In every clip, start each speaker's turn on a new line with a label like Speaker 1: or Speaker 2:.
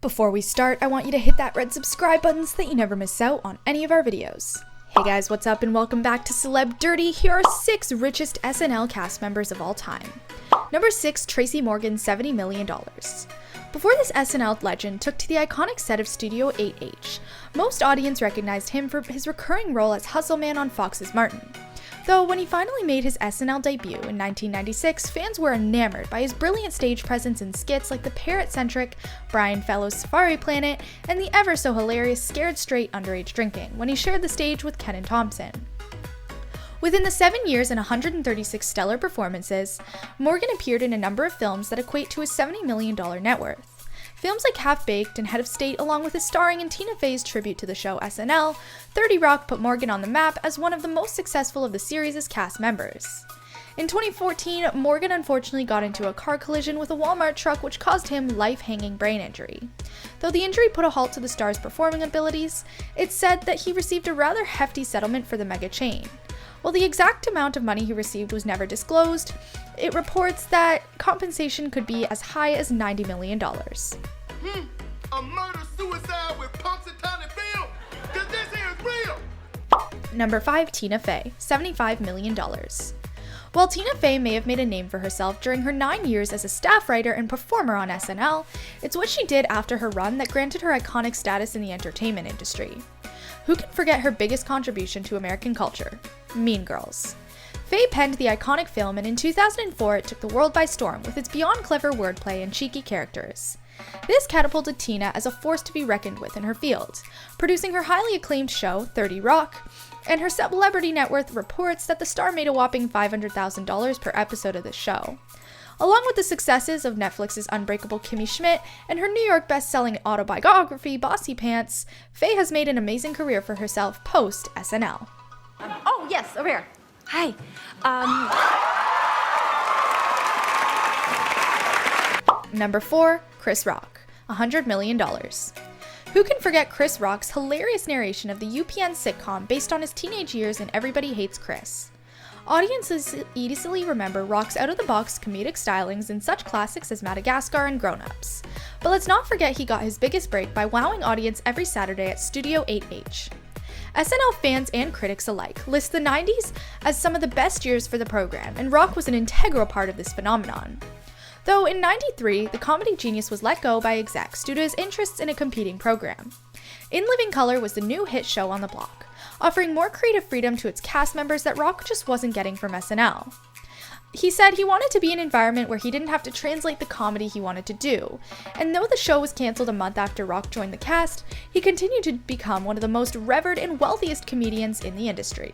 Speaker 1: Before we start, I want you to hit that red subscribe button so that you never miss out on any of our videos. Hey guys, what's up and welcome back to Celeb Dirty. Here are 6 richest SNL cast members of all time. Number 6, Tracy Morgan, $70 million. Before this SNL legend took to the iconic set of Studio 8H, most audience recognized him for his recurring role as Hustle Man on Fox's Martin. Though when he finally made his SNL debut in 1996, fans were enamored by his brilliant stage presence in skits like the parrot-centric Brian Fellows' Safari Planet and the ever-so-hilarious Scared Straight Underage Drinking when he shared the stage with Kenan Thompson. Within the 7 years and 136 stellar performances, Morgan appeared in a number of films that equate to his $70 million net worth. Films like Half-Baked and Head of State, along with his starring in Tina Fey's tribute to the show SNL, 30 Rock put Morgan on the map as one of the most successful of the series' cast members. In 2014, Morgan unfortunately got into a car collision with a Walmart truck which caused him life-hanging brain injury. Though the injury put a halt to the star's performing abilities, it's said that he received a rather hefty settlement for the mega chain. While the exact amount of money he received was never disclosed, it reports that compensation could be as high as $90 million.
Speaker 2: A murder-suicide with pumps and Tiny Phil? 'Cause this here is real!
Speaker 1: Number 5, Tina Fey, $75 million. While Tina Fey may have made a name for herself during her 9 years as a staff writer and performer on SNL, it's what she did after her run that granted her iconic status in the entertainment industry. Who can forget her biggest contribution to American culture? Mean Girls. Fey penned the iconic film, and in 2004 it took the world by storm with its beyond clever wordplay and cheeky characters. This catapulted Tina as a force to be reckoned with in her field, producing her highly acclaimed show, 30 Rock, and her celebrity net worth reports that the star made a whopping $500,000 per episode of this show. Along with the successes of Netflix's Unbreakable Kimmy Schmidt and her New York best-selling autobiography, Bossy Pants, Fey has made an amazing career for herself post-SNL.
Speaker 3: Oh, yes, over here. Hi.
Speaker 1: Number 4, Chris Rock, $100 million. Who can forget Chris Rock's hilarious narration of the UPN sitcom based on his teenage years in Everybody Hates Chris? Audiences easily remember Rock's out-of-the-box comedic stylings in such classics as Madagascar and Grown Ups. But let's not forget he got his biggest break by wowing audience every Saturday at Studio 8H. SNL fans and critics alike list the 90s as some of the best years for the program, and Rock was an integral part of this phenomenon. Though in '93, the comedy genius was let go by execs due to his interests in a competing program. In Living Color was the new hit show on the block, offering more creative freedom to its cast members that Rock just wasn't getting from SNL. He said he wanted to be in an environment where he didn't have to translate the comedy he wanted to do, and though the show was canceled a month after Rock joined the cast, he continued to become one of the most revered and wealthiest comedians in the industry.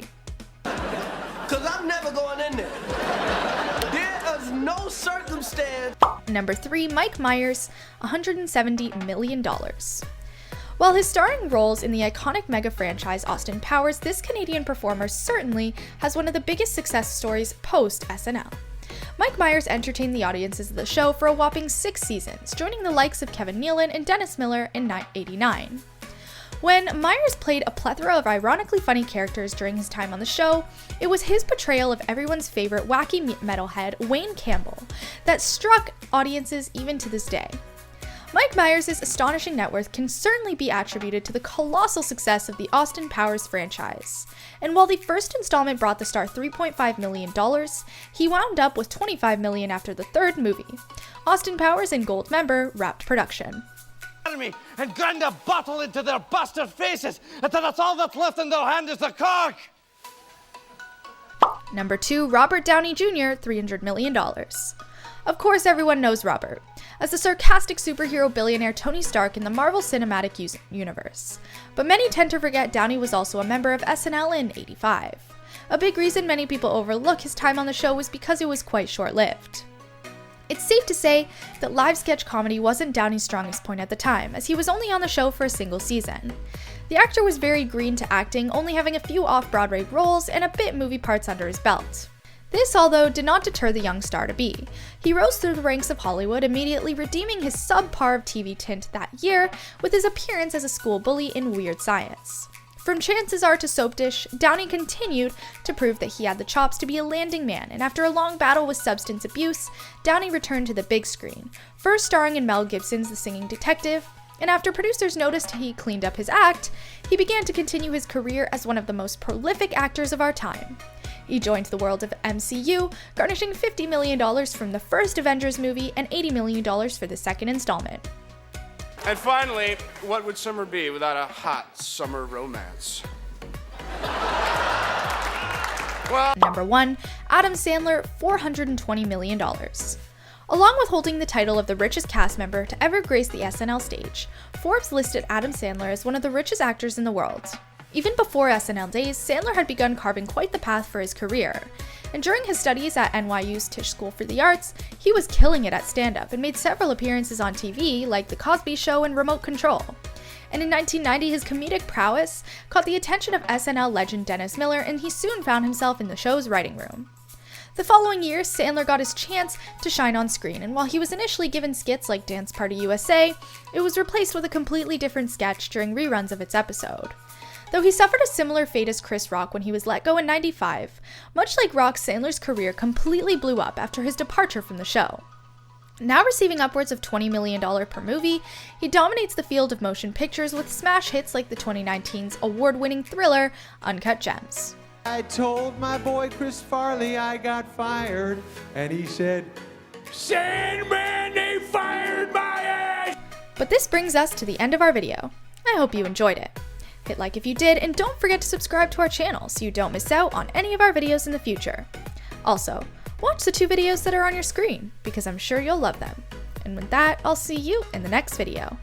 Speaker 2: 'Cause I'm never going in there. There is no circumstance.
Speaker 1: Number 3, Mike Myers, $170 million. While his starring roles in the iconic mega franchise Austin Powers, this Canadian performer certainly has one of the biggest success stories post-SNL. Mike Myers entertained the audiences of the show for a whopping 6 seasons, joining the likes of Kevin Nealon and Dennis Miller in '89. When Myers played a plethora of ironically funny characters during his time on the show, it was his portrayal of everyone's favorite wacky metalhead, Wayne Campbell, that struck audiences even to this day. Mike Myers' astonishing net worth can certainly be attributed to the colossal success of the Austin Powers franchise. And while the first installment brought the star $3.5 million, he wound up with $25 million after the third movie. Austin Powers and Goldmember wrapped production.
Speaker 4: And grind a bottle into their bastard faces until that's all that's left in their hand is the cork!
Speaker 1: Number 2, Robert Downey Jr., $300 million. Of course, everyone knows Robert as the sarcastic superhero billionaire Tony Stark in the Marvel Cinematic Universe. But many tend to forget Downey was also a member of SNL in '85. A big reason many people overlook his time on the show was because it was quite short-lived. It's safe to say that live sketch comedy wasn't Downey's strongest point at the time, as he was only on the show for a single season. The actor was very green to acting, only having a few off-Broadway roles and a bit movie parts under his belt. This, although, did not deter the young star to be. He rose through the ranks of Hollywood, immediately redeeming his subpar TV tint that year with his appearance as a school bully in Weird Science. From Chances Are to Soap Dish, Downey continued to prove that he had the chops to be a landing man, and after a long battle with substance abuse, Downey returned to the big screen, first starring in Mel Gibson's The Singing Detective, and after producers noticed he cleaned up his act, he began to continue his career as one of the most prolific actors of our time. He joined the world of MCU, garnishing $50 million from the first Avengers movie and $80 million for the second installment.
Speaker 5: And finally, what would summer be without a hot summer romance?
Speaker 1: Number 1, Adam Sandler, $420 million. Along with holding the title of the richest cast member to ever grace the SNL stage, Forbes listed Adam Sandler as one of the richest actors in the world. Even before SNL days, Sandler had begun carving quite the path for his career. And during his studies at NYU's Tisch School for the Arts, he was killing it at stand-up and made several appearances on TV like The Cosby Show and Remote Control. And in 1990, his comedic prowess caught the attention of SNL legend Dennis Miller, and he soon found himself in the show's writing room. The following year, Sandler got his chance to shine on screen, and while he was initially given skits like Dance Party USA, it was replaced with a completely different sketch during reruns of its episode. Though he suffered a similar fate as Chris Rock when he was let go in '95, much like Rock, Sandler's career completely blew up after his departure from the show. Now receiving upwards of $20 million per movie, he dominates the field of motion pictures with smash hits like the 2019's award-winning thriller, Uncut Gems.
Speaker 6: I told my boy Chris Farley I got fired, and he said, "Sandman, they fired my ass!"
Speaker 1: But this brings us to the end of our video. I hope you enjoyed it. Hit like if you did, and don't forget to subscribe to our channel so you don't miss out on any of our videos in the future. Also, watch the 2 videos that are on your screen, because I'm sure you'll love them. And with that, I'll see you in the next video.